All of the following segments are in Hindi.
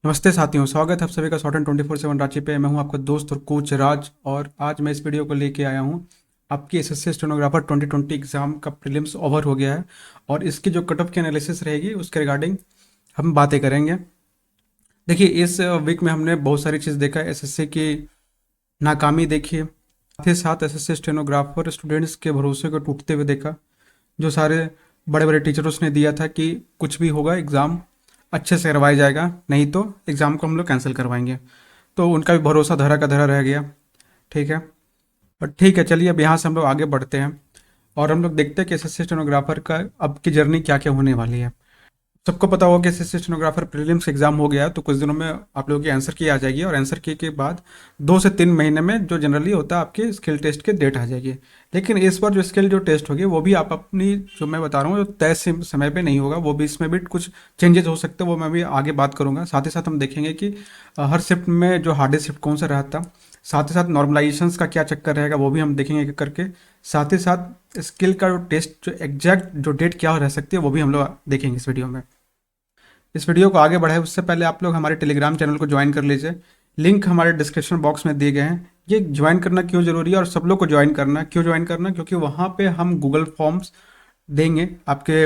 नमस्ते साथियों, स्वागत है आप सभी का शॉर्ट एंड 24/7 रांची पे। मैं हूं आपका दोस्त और कोच राज, और आज मैं इस वीडियो को लेके आया हूं। आपकी एसएससी स्टेनोग्राफर 2020 एग्ज़ाम का प्रीलिम्स ओवर हो गया है, और इसकी जो कट ऑफ की एनालिसिस रहेगी उसके रिगार्डिंग हम बातें करेंगे। देखिए, इस वीक में हमने बहुत सारी चीज़ देखा है। एसएससी की नाकामी देखी, साथ ही साथ एसएससी स्टेनोग्राफर स्टूडेंट्स के भरोसे को टूटते हुए देखा। जो सारे बड़े बड़े टीचर्स ने दिया था कि कुछ भी होगा एग्ज़ाम अच्छे से करवाया जाएगा, नहीं तो एग्ज़ाम को हम लोग कैंसिल करवाएंगे, तो उनका भी भरोसा धरा का धरा रह गया। ठीक है, और ठीक है, चलिए अब यहाँ से हम लोग आगे बढ़ते हैं और हम लोग देखते हैं कि एसएससी स्टेनोग्राफर का अब की जर्नी क्या क्या होने वाली है। सबको पता होगा कि एसएससी स्टेनोग्राफर प्रीलिम्स एग्जाम हो गया है, तो कुछ दिनों में आप लोगों की आंसर की आ जाएगी, और आंसर की के बाद 2 से 3 महीने में जो जनरली होता है आपके स्किल टेस्ट के डेट आ जाएगी। लेकिन इस बार जो स्किल जो टेस्ट होगी वो भी आप अपनी, जो मैं बता रहा हूँ, जो तय समय पे नहीं होगा, वो भी इसमें भी कुछ चेंजेस हो सकते हैं, वो मैं भी आगे बात करूंगा। साथ ही साथ हम देखेंगे कि हर शिफ्ट में जो हार्डेस्ट शिफ्ट कौन सा रहता, साथ ही साथ नॉर्मलाइजेशंस का क्या चक्कर रहेगा वो भी हम देखेंगे एक एक करके। साथ ही साथ स्किल का जो टेस्ट, जो एग्जैक्ट जो डेट क्या रह सकती है, वो भी हम लोग देखेंगे इस वीडियो में। इस वीडियो को आगे बढ़ाए उससे पहले आप लोग हमारे टेलीग्राम चैनल को ज्वाइन कर लीजिए। लिंक हमारे डिस्क्रिप्शन बॉक्स में दिए गए हैं। ये ज्वाइन करना क्यों ज़रूरी है और सब लोग को ज्वाइन करना क्यों, ज्वाइन करना क्योंकि वहाँ पे हम गूगल फॉर्म्स देंगे आपके।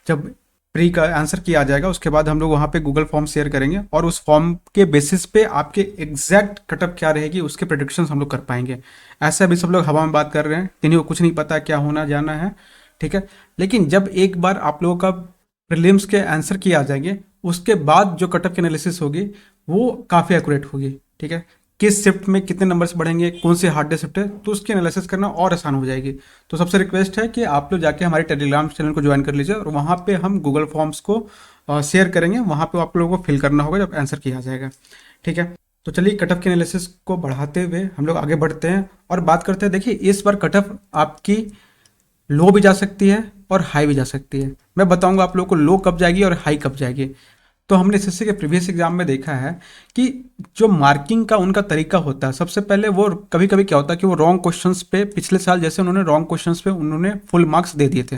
जब प्री का आंसर किया जाएगा उसके बाद हम लोग वहाँ पे गूगल फॉर्म शेयर करेंगे, और उस फॉर्म के बेसिस पे आपके एग्जैक्ट कटअप क्या रहेगी उसके प्रेडिक्शंस हम लोग कर पाएंगे। ऐसे अभी सब लोग हवा में बात कर रहे हैं, किन्हीं को कुछ नहीं पता क्या होना जाना है। ठीक है, लेकिन जब एक बार आप लोगों का प्रीलिम्स के आंसर की आ जाएंगे, उसके बाद जो कटअप की एनालिसिस होगी वो काफ़ी एक्यूरेट होगी। ठीक है, किस शिफ्ट में कितने नंबर्स बढ़ेंगे, कौन सी हार्ड शिफ्ट है, तो उसकी एनालिसिस करना और आसान हो जाएगी। तो सबसे रिक्वेस्ट है कि आप लोग जाके हमारे टेलीग्राम चैनल को ज्वाइन कर लीजिए, और वहाँ पे हम गूगल फॉर्म्स को शेयर करेंगे। वहाँ पे आप लोगों को फिल करना होगा जब आंसर किया जाएगा। ठीक है, तो चलिए कटअप की एनालिसिस को बढ़ाते हुए हम लोग आगे बढ़ते हैं और बात करते हैं। देखिए, इस बार कटअप आपकी लो भी जा सकती है और हाई भी जा सकती है। मैं बताऊंगा आप लोगों को लो कब जाएगी और हाई कब जाएगी। तो हमने एसएससी के प्रीवियस एग्जाम में देखा है कि जो मार्किंग का उनका तरीका होता है, सबसे पहले वो कभी कभी क्या होता है कि वो रॉन्ग क्वेश्चंस पे, पिछले साल जैसे उन्होंने रॉन्ग क्वेश्चंस पे उन्होंने फुल मार्क्स दे दिए थे।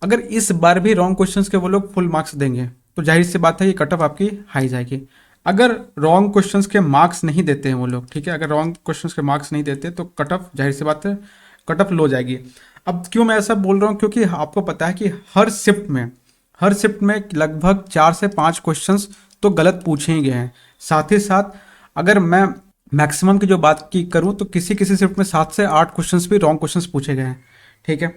अगर इस बार भी रॉन्ग क्वेश्चंस के वो लोग फुल मार्क्स देंगे तो जाहिर सी बात है ये कट ऑफ आपकी हाई जाएगी। अगर रॉन्ग क्वेश्चंस के मार्क्स नहीं देते हैं वो लोग, ठीक है, अगर रॉन्ग क्वेश्चंस के मार्क्स नहीं देते तो कट ऑफ जाहिर सी बात है कट ऑफ लो जाएगी। अब क्यों मैं ऐसा बोल रहा हूँ, क्योंकि आपको पता है कि हर शिफ्ट में लगभग 4 से 5 क्वेश्चंस तो गलत पूछे ही गए हैं। साथ ही साथ अगर मैं मैक्सिमम की जो बात की करूं तो किसी किसी शिफ्ट में 7 से 8 क्वेश्चंस भी रॉन्ग क्वेश्चंस पूछे गए हैं। ठीक है,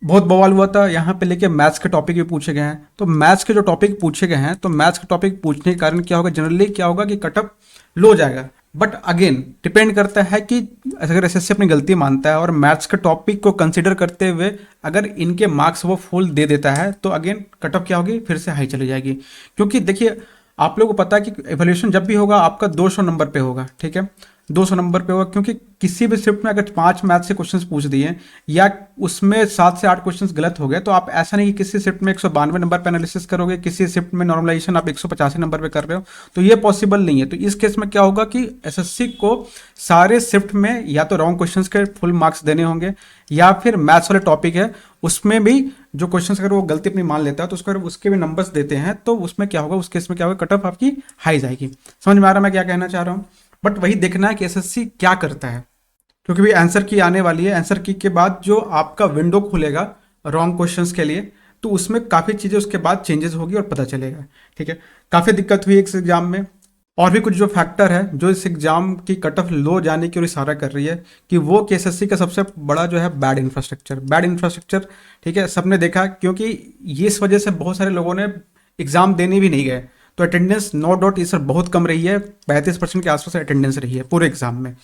बहुत बवाल हुआ था यहाँ पे, लेके मैथ्स के टॉपिक भी पूछे गए हैं। तो मैथ्स के जो टॉपिक पूछे गए हैं, तो मैथ्स के टॉपिक पूछने के कारण क्या होगा, जनरली क्या होगा कि कटअप लो जाएगा। बट अगेन डिपेंड करता है कि अगर एसएससी अपनी गलती मानता है और मैथ्स के टॉपिक को कंसीडर करते हुए अगर इनके मार्क्स वो फुल दे देता है, तो अगेन कटअप क्या होगी, फिर से हाई चली जाएगी। क्योंकि देखिए, आप लोगों को पता है कि एवोल्यूशन जब भी होगा आपका 200 नंबर पे होगा। ठीक है, 200 नंबर पे होगा, क्योंकि किसी भी शिफ्ट में अगर 5 मैथ से क्वेश्चंस पूछ दिए या उसमें 7 से 8 क्वेश्चंस गलत हो गए, तो आप ऐसा नहीं कि किसी शिफ्ट में 192 नंबर पे एनालिसिस करोगे, किसी शिफ्ट में नॉर्मलाइजेशन आप 185 नंबर पे कर रहे हो, तो ये पॉसिबल नहीं है। तो इस केस में क्या होगा कि एसएससी को सारे शिफ्ट में या तो रॉन्ग क्वेश्चंस के फुल मार्क्स देने होंगे, या फिर मैथ्स वाले टॉपिक है उसमें भी जो क्वेश्चन अगर वो गलती अपनी मान लेता है तो उसको उसके भी नंबर्स देते हैं, तो उसमें क्या होगा, उस केस में क्या होगा, कट ऑफ आपकी हाई जाएगी। समझ में आ रहा है मैं क्या कहना चाह रहा हूँ? बट वही देखना है कि एसएससी क्या करता है, क्योंकि भी आंसर की आने वाली है। आंसर की के बाद जो आपका विंडो खुलेगा रॉन्ग क्वेश्चंस के लिए, तो उसमें काफ़ी चीज़ें उसके बाद चेंजेस होगी और पता चलेगा। ठीक है, काफ़ी दिक्कत हुई इस एग्जाम में। और भी कुछ जो फैक्टर है जो इस एग्जाम की कट ऑफ लो जाने की ओर इशारा कर रही है, कि वो के एसएससी का सबसे बड़ा जो है बैड इंफ्रास्ट्रक्चर। ठीक है, सबने देखा, क्योंकि ये इस वजह से बहुत सारे लोगों ने एग्जाम देने भी नहीं गए। तो अटेंडेंस नो डाउट इस बार बहुत कम रही है, 35% के आसपास अटेंडेंस रही है पूरे एग्जाम में।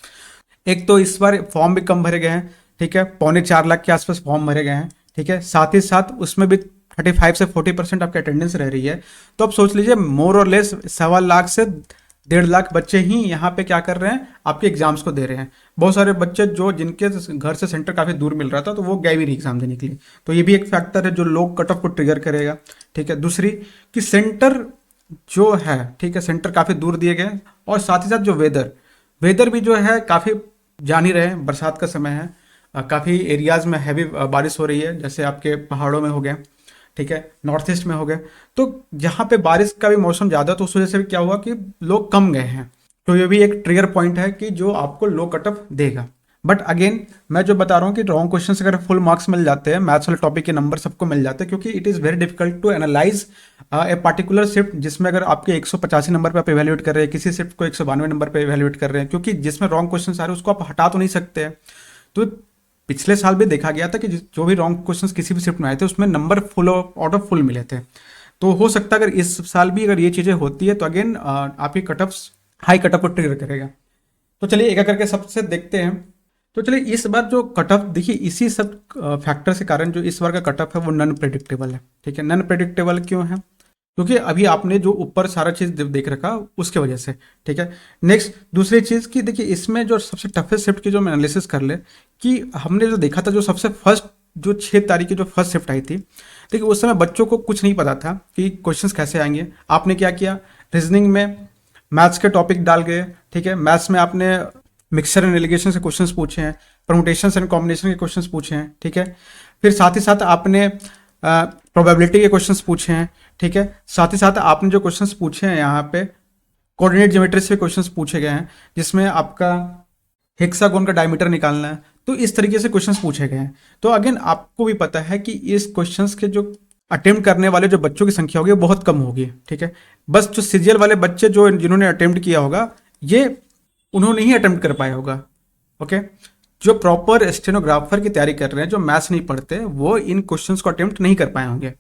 एक तो इस बार फॉर्म भी कम भरे गए हैं। ठीक है, 3.25 लाख के आसपास फॉर्म भरे गए हैं। ठीक है, साथ ही साथ उसमें भी 35 से 40% आपकी अटेंडेंस रह रही है। तो अब सोच लीजिए, मोर और लेस 1.25 लाख से 1.5 लाख बच्चे ही यहाँ पे क्या कर रहे हैं, आपके एग्जाम्स को दे रहे हैं। बहुत सारे बच्चे जो जिनके घर से सेंटर काफ़ी दूर मिल रहा था, तो वो गए भी नहीं एग्जाम देने के लिए। तो ये भी एक फैक्टर है जो लोग कट ऑफ को ट्रिगर करेगा। ठीक है, दूसरी कि सेंटर जो है, ठीक है, सेंटर काफ़ी दूर दिए गए, और साथ ही साथ जो वेदर भी जो है काफ़ी, जान ही रहे हैं बरसात का समय है, काफ़ी एरियाज़ में हैवी बारिश हो रही है, जैसे आपके पहाड़ों में हो गया। ठीक है, नॉर्थ ईस्ट में हो गए। तो जहाँ पे बारिश का भी मौसम ज़्यादा, तो उस वजह से भी क्या हुआ कि लोग कम गए हैं। तो ये भी एक ट्रिगर पॉइंट है कि जो आपको लो कट ऑफ देगा। बट अगेन मैं जो बता रहा हूँ कि रॉन्ग क्वेश्चन से अगर फुल मार्क्स मिल जाते हैं, मैथ्स वाले टॉपिक के नंबर सबको मिल जाते हैं, क्योंकि it is very difficult to analyse a particular shift, जिसमें अगर आपके 185 नंबर पे आप इवेल्युएट कर रहे हैं, किसी शिफ्ट को 192 नंबर पे इवेल्युएट कर रहे हैं, क्योंकि जिसमें रॉन्ग क्वेश्चन आ रहे हैं उसको आप हटा तो नहीं सकते हैं। तो पिछले साल भी देखा गया था कि जो भी रॉन्ग क्वेश्चंस किसी भी शिफ्ट में आए थे उसमें number full out of full मिले थे। तो हो सकता है अगर इस साल भी अगर ये चीज़ें होती है तो अगेन आपकी cut off high cut off को ट्रिगर करेगा। तो चलिए एक एक करके सबसे देखते हैं। तो चलिए इस बार जो कट ऑफ देखिए, इसी सब फैक्टर के कारण जो इस बार का कट ऑफ है वो नॉन प्रेडिक्टेबल है। ठीक है, नॉन प्रेडिक्टेबल क्यों है? क्योंकि अभी आपने जो ऊपर सारा चीज़ देख रखा उसके वजह से। ठीक है, नेक्स्ट दूसरी चीज़ की देखिए, इसमें जो सबसे टफेस्ट शिफ्ट की जो हम एनालिसिस कर ले कि हमने जो देखा था, जो सबसे फर्स्ट जो 6 तारीख की जो फर्स्ट शिफ्ट आई थी, देखिए उस समय बच्चों को कुछ नहीं पता था कि क्वेश्चंस कैसे आएंगे। आपने क्या किया, रीजनिंग में मैथ्स के टॉपिक डाल गए। ठीक है, मैथ्स में आपने मिक्सचर एंड एलिगेशन से क्वेश्चंस पूछे हैं, परमुटेशन एंड कॉम्बिनेशन के क्वेश्चंस पूछे हैं। ठीक है, फिर साथ ही साथ आपने प्रोबेबिलिटी के क्वेश्चंस पूछे हैं। ठीक है, साथ ही साथ आपने जो क्वेश्चंस पूछे हैं यहाँ पे कोऑर्डिनेट ज्योमेट्री से क्वेश्चंस पूछे गए हैं, जिसमें आपका हेक्सागोन का डायमीटर निकालना है। तो इस तरीके से क्वेश्चंस पूछे गए हैं। तो अगेन आपको भी पता है कि इस क्वेश्चंस के जो अटेम्प्ट करने वाले जो बच्चों की संख्या होगी वो बहुत कम होगी। ठीक है, बस जो सीजीएल वाले बच्चे जो जिन्होंने अटेम्प्ट किया होगा, ये उन्होंने ही अटेम्प्ट कर पाया होगा। ओके, जो प्रॉपर स्टेनोग्राफर की तैयारी कर रहे हैं, जो मैथ्स नहीं पढ़ते, वो इन क्वेश्चंस को अटेम्प्ट नहीं कर पाए होंगे।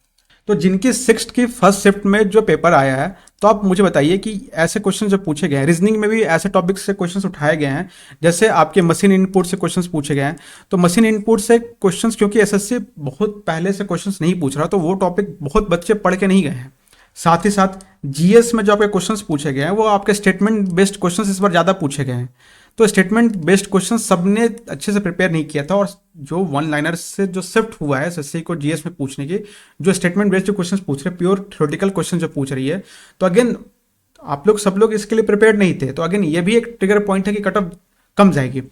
तो जिनकी 6th की फर्स्ट शिफ्ट में जो पेपर आया है, तो आप मुझे बताइए कि ऐसे क्वेश्चन जो पूछे गए हैं, रीजनिंग में भी ऐसे टॉपिक से क्वेश्चंस उठाए गए हैं, जैसे आपके मशीन इनपुट से क्वेश्चंस पूछे गए हैं। तो मशीन इनपुट से क्वेश्चंस, क्योंकि एसएससी बहुत पहले से क्वेश्चंस नहीं पूछ रहा, तो वो टॉपिक बहुत बच्चे पढ़ के नहीं गए हैं। साथ ही साथ जीएस में जो आपके क्वेश्चंस पूछे गए हैं, वो आपके स्टेटमेंट बेस्ड क्वेश्चंस इस बार ज़्यादा पूछे गए हैं। तो स्टेटमेंट बेस्ड क्वेश्चन सबने अच्छे से प्रिपेयर नहीं किया था, और जो वन लाइनर से जो शिफ्ट हुआ है एसएससी को जीएस में पूछने की, जो स्टेटमेंट बेस्ड जो क्वेश्चन पूछ रहे हैं, प्योर थ्योरेटिकल क्वेश्चन जो पूछ रही है, तो अगेन आप लोग सब लोग इसके लिए प्रिपेयर नहीं थे। तो अगेन ये भी एक ट्रिगर पॉइंट है कि कट ऑफ कम जाएगी।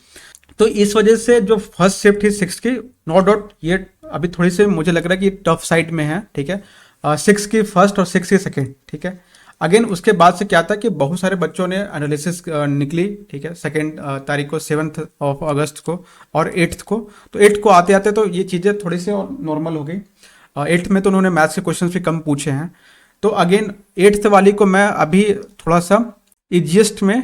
तो इस वजह से जो फर्स्ट शिफ्ट थी 6 की, नो डाउट ये अभी थोड़ी सी मुझे लग रहा है कि टफ साइड में है। ठीक है, 6 की फर्स्ट और 6 की सेकेंड। ठीक है, अगेन उसके बाद से क्या था कि बहुत सारे बच्चों ने एनालिसिस निकली। ठीक है, 2 तारीख को, 7 अगस्त को और 8 को। तो 8 को आते आते तो ये चीज़ें थोड़ी सी और नॉर्मल हो गई। 8 में तो उन्होंने मैथ्स के क्वेश्चन भी कम पूछे हैं। तो अगेन 8th वाली को मैं अभी थोड़ा सा इजिएस्ट में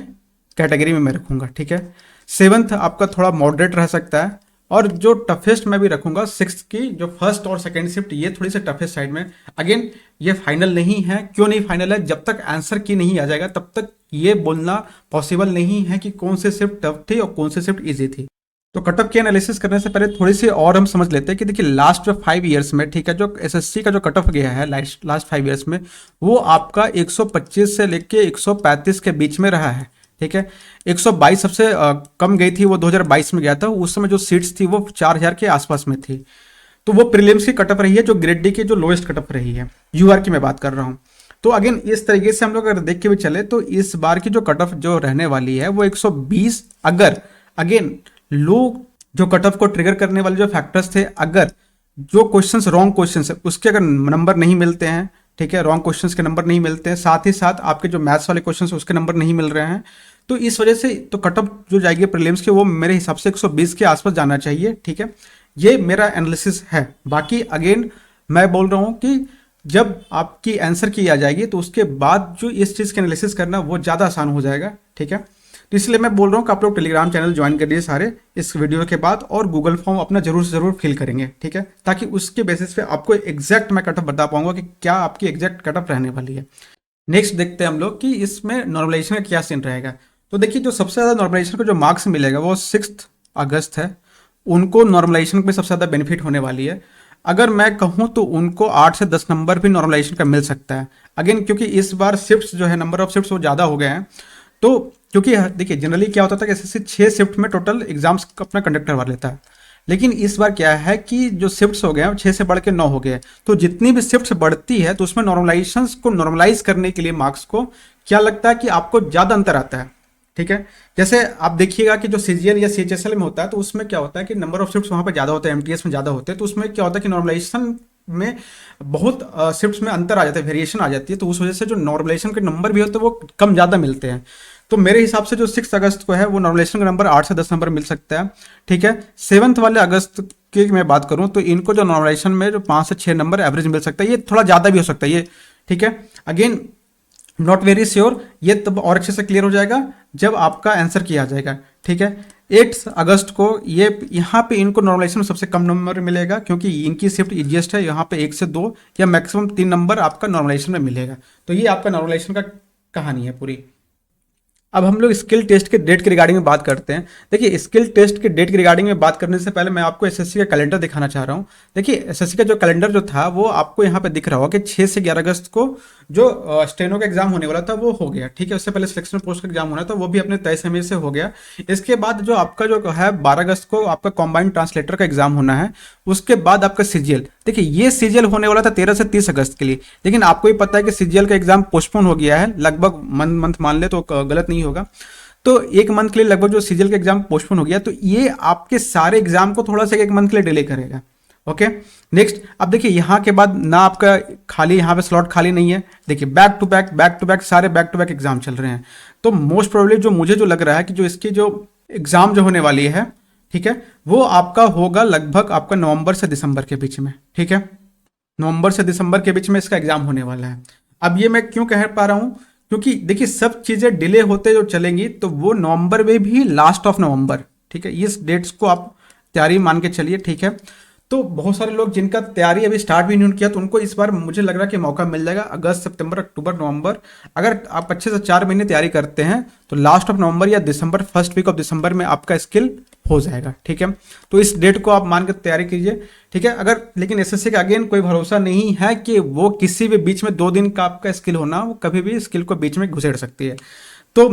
कैटेगरी में मैं रखूँगा। ठीक है, 7th आपका थोड़ा मॉडरेट रह सकता है, और जो टफेस्ट मैं भी रखूंगा 6th की जो फर्स्ट और सेकेंड शिफ्ट, ये थोड़ी सी टफेस्ट साइड में। अगेन ये फाइनल नहीं है। क्यों नहीं फाइनल है? जब तक आंसर की नहीं आ जाएगा तब तक ये बोलना पॉसिबल नहीं है कि कौन से शिफ्ट टफ थी और कौन से शिफ्ट इजी थी। तो कट ऑफ की एनालिसिस करने से पहले थोड़ी सी और हम समझ लेते हैं कि देखिए लास्ट 5 ईयर्स में, ठीक है, जो एसएससी का जो कट ऑफ गया है लास्ट 5 ईयर्स में, वो आपका 125 से लेके 135 के बीच में रहा है। ठीक है, 122 सबसे कम गई थी, वो 2022 में गया था। उस समय जो सीट्स थी वो 4000 के आसपास में थी। तो वो प्रीलिम्स की कट ऑफ रही है, जो ग्रेड डी की जो लोएस्ट कट ऑफ रही है, यूआर की मैं बात कर रहा हूँ। तो अगेन इस तरीके से हम लोग अगर देख के भी चले तो इस बार की जो कट ऑफ जो रहने वाली है वो 120। अगर अगेन लोग जो कट ऑफ को ट्रिगर करने वाले जो फैक्टर्स थे, अगर जो क्वेश्चंस रॉन्ग क्वेश्चंस है उसके अगर नंबर नहीं मिलते हैं, ठीक है, रॉन्ग क्वेश्चंस के नंबर नहीं मिलते हैं, साथ ही साथ आपके जो मैथ्स वाले क्वेश्चंस उसके नंबर नहीं मिल रहे हैं, तो इस वजह से तो कट ऑफ जो जाएगी प्रीलिम्स की वो मेरे हिसाब से 120 के आसपास जाना चाहिए। ठीक है, ये मेरा एनालिसिस है। बाकी अगेन मैं बोल रहा हूँ कि जब आपकी आंसर की आ जाएगी तो उसके बाद जो इस चीज़ की एनालिसिस करना वो ज़्यादा आसान हो जाएगा। ठीक है, तो इसलिए मैं बोल रहा हूँ कि आप लोग टेलीग्राम चैनल ज्वाइन करिए सारे इस वीडियो के बाद, और गूगल फॉर्म अपना जरूर से जरूर फिल करेंगे। ठीक है, ताकि उसके बेसिस पे आपको एग्जैक्ट मैं कट ऑफ बता पाऊंगा कि क्या आपकी एग्जैक्ट कट ऑफ रहने वाली है। नेक्स्ट देखते हैं हम लोग कि इसमें नॉर्मलाइजेशन का क्या सीन रहेगा। तो देखिए जो सबसे ज़्यादा नॉर्मलाइजेशन को जो मार्क्स मिलेगा वो 6 अगस्त है। उनको नॉर्मलाइजेशन में सबसे ज़्यादा बेनिफिट होने वाली है। अगर मैं कहूँ तो उनको 8 से 10 नंबर भी नॉर्मलाइजेशन का मिल सकता है। अगेन क्योंकि इस बार शिफ्ट्स जो है, नंबर ऑफ शिफ्ट्स वो ज़्यादा हो गए हैं। तो क्योंकि देखिए जनरली क्या होता था कि ऐसे 6 शिफ्ट में टोटल एग्जाम्स अपना कंडक्ट करवा लेता है, लेकिन इस बार क्या है कि जो शिफ्ट्स हो गए हैं 6 से बढ़ के 9 हो गए। तो जितनी भी शिफ्ट्स बढ़ती है तो उसमें नॉर्मलाइजेशन को नॉर्मलाइज करने के लिए मार्क्स को क्या लगता है कि आपको ज़्यादा अंतर आता है। ठीक है, जैसे आप देखिएगा कि जो सीजीएल या सीएचएसएल में होता है तो उसमें क्या होता है कि नंबर ऑफ शिफ्ट्स वहाँ पर ज़्यादा होते हैं, एमटीएस में ज़्यादा होते हैं, तो उसमें क्या होता है कि नॉर्मलाइजेशन में बहुत शिफ्ट्स में अंतर आ जाता है, वेरिएशन आ जाती है, तो उस वजह से जो नॉर्मलाइजेशन के नंबर भी होते हैं वो कम ज़्यादा मिलते हैं। तो मेरे हिसाब से जो 6 अगस्त को है वो नॉर्मलाइजेशन का नंबर 8 से 10 नंबर मिल सकता है, ठीक है। 7th वाले अगस्त की मैं बात करूं तो इनको जो नॉर्मलाइजेशन में जो 5 से 6 नंबर एवरेज मिल सकता है, ये थोड़ा ज़्यादा भी हो सकता है ये, ठीक है। अगेन नॉट वेरी श्योर, ये तब और अच्छे से क्लियर हो जाएगा जब आपका आंसर किया जाएगा, ठीक है। 8 अगस्त को ये यहाँ पे इनको नॉर्मलाइजेशन में सबसे कम नंबर मिलेगा क्योंकि इनकी शिफ्ट इजीएस्ट है, यहाँ पे 1 से 2 या मैक्सिमम 3 नंबर आपका नॉर्मलाइजेशन में मिलेगा। तो ये आपका नॉर्मलाइजेशन का कहानी है पूरी। अब हम लोग स्किल टेस्ट के डेट के रिगार्डिंग में बात करते हैं। देखिए स्किल टेस्ट के डेट के रिगार्डिंग में बात करने से पहले मैं आपको एसएससी का कैलेंडर दिखाना चाह रहा हूँ। देखिए एसएससी का जो कैलेंडर जो था वो आपको यहाँ पे दिख रहा होगा कि 6 से 11 अगस्त को जो स्टेनो का एग्जाम होने वाला था वो हो गया, ठीक है। उससे पहले सिलेक्शन पोस्ट का एग्जाम होना था, वो भी अपने तय समय से हो गया। इसके बाद जो आपका जो है 12 अगस्त को आपका कॉम्बाइंड ट्रांसलेटर का एग्जाम होना है। उसके बाद आपका सीजीएल, देखिए ये सीजीएल होने वाला था 13 से 30 अगस्त के लिए, लेकिन आपको ही पता है कि सीजीएल का एग्जाम पोस्टपोन हो गया है, लगभग मंथ मान ले तो गलत नहीं होगा। तो 1 मंथ के लिए लगभग जो सीजीएल का एग्जाम पोस्टपोन हो गया, तो ये आपके सारे एग्जाम को थोड़ा सा 1 मंथ के लिए डिले करेगा। ओके नेक्स्ट, अब देखिए यहाँ के बाद ना आपका खाली यहाँ पे स्लॉट खाली नहीं है। देखिए बैक टू बैक सारे बैक टू बैक एग्जाम चल रहे हैं। तो मोस्ट प्रोबेबली जो मुझे जो लग रहा है कि जो इसकी जो एग्जाम जो होने वाली है, ठीक है, वो आपका होगा लगभग आपका नवंबर से दिसंबर के बीच में, ठीक है। नवंबर से दिसंबर के बीच में इसका एग्जाम होने वाला है। अब ये मैं क्यों कह पा रहा हूँ, क्योंकि देखिए सब चीजें डिले होते जो चलेंगी तो वो नवंबर में भी लास्ट ऑफ नवंबर, ठीक है, इस डेट्स को आप तैयारी मान के चलिए, ठीक है। तो बहुत सारे लोग जिनका तैयारी अभी स्टार्ट भी नहीं किया तो उनको इस बार मुझे लग रहा है कि मौका मिल जाएगा। अगस्त, सितंबर, अक्टूबर, नवंबर, अगर आप अच्छे से 4 महीने तैयारी करते हैं तो लास्ट ऑफ नवंबर या दिसंबर, फर्स्ट वीक ऑफ दिसंबर में आपका स्किल हो जाएगा, ठीक है। तो इस डेट को आप मान के तैयारी कीजिए, ठीक है। अगर लेकिन एसएससी का अगेन कोई भरोसा नहीं है कि वो किसी भी बीच में 2 दिन का आपका स्किल होना, वो कभी भी स्किल को बीच में घुसेड़ सकती है। तो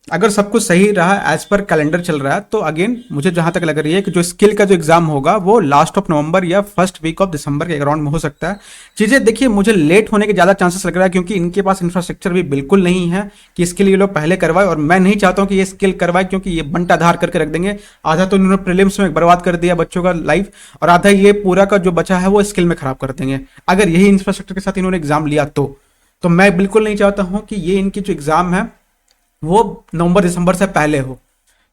अगर सब कुछ सही रहा, एज पर कैलेंडर चल रहा है, तो अगेन मुझे जहां तक लग रही है कि जो स्किल का जो एग्जाम होगा वो लास्ट ऑफ नवंबर या फर्स्ट वीक ऑफ दिसंबर के अराउंड में हो सकता है। चीजें देखिए मुझे लेट होने के ज्यादा चांसेस लग रहा है क्योंकि इनके पास इंफ्रास्ट्रक्चर भी बिल्कुल नहीं है कि इसके लिए लोग पहले करवाए, और मैं नहीं चाहता हूं कि ये स्किल करवाए क्योंकि ये बंटा धार करके रख देंगे। आधा तो इन्होंने प्रीलिम्स में बर्बाद कर दिया बच्चों का लाइफ, और आधा ये पूरा का जो बचा है वो स्किल में खराब कर देंगे अगर यही इंफ्रास्ट्रक्चर के साथ इन्होंने एग्जाम लिया तो मैं बिल्कुल नहीं चाहता हूं कि ये इनकी जो एग्जाम है वो नवंबर दिसंबर से पहले हो।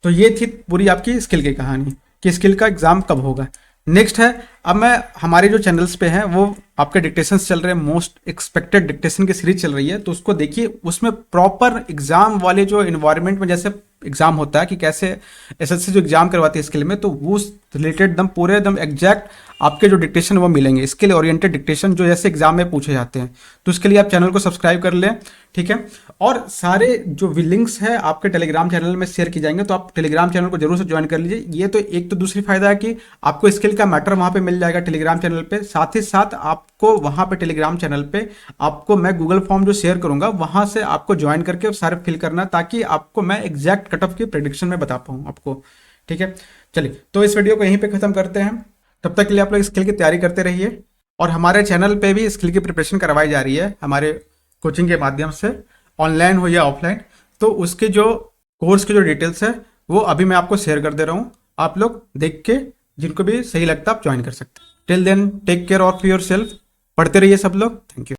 तो ये थी पूरी आपकी स्किल की कहानी कि स्किल का एग्जाम कब होगा। नेक्स्ट है, अब मैं हमारे जो चैनल्स पे हैं वो आपके डिक्टेशंस चल रहे हैं, मोस्ट एक्सपेक्टेड डिक्टेशन की सीरीज चल रही है, तो उसको देखिए। उसमें प्रॉपर एग्जाम वाले जो इन्वायरमेंट में जैसे एग्जाम होता है कि कैसे एसएससी जो एग्जाम करवाती है स्किल में, तो वो रिलेटेड एकदम पूरे एकदम एग्जैक्ट आपके जो डिक्टेशन वो मिलेंगे, स्किल ओरिएंटेड डिक्टेशन जो जैसे एग्जाम में पूछे जाते हैं। तो उसके लिए आप चैनल को सब्सक्राइब कर लें, ठीक है। और सारे जो भी लिंक्स है आपके टेलीग्राम चैनल में शेयर की जाएंगे, तो आप टेलीग्राम चैनल को जरूर से ज्वाइन कर लीजिए। ये तो एक तो दूसरी फायदा है कि आपको स्किल का मैटर वहां पे मिल जाएगा टेलीग्राम चैनल पे, साथ ही साथ आपको वहां पे टेलीग्राम चैनल पे आपको मैं गूगल फॉर्म जो शेयर करूंगा वहां से आपको ज्वाइन करके सारे फिल करना, ताकि आपको मैं एग्जैक्ट कट ऑफ की प्रेडिक्शन में बता पाऊँ आपको, ठीक है। चलिए तो इस वीडियो को यहीं पे खत्म करते हैं। तब तक के लिए आप लोग स्किल की तैयारी करते रहिए, और हमारे चैनल पे भी स्किल की प्रिपरेशन करवाई जा रही है हमारे कोचिंग के माध्यम से, ऑनलाइन हो या ऑफलाइन। तो उसके जो कोर्स की जो डिटेल्स है वो अभी मैं आपको शेयर कर दे रहा हूँ, आप लोग देख के जिनको भी सही लगता है आप ज्वाइन कर सकते हैं। Till then take care of yourself, पढ़ते रहिए सब लोग। Thank you.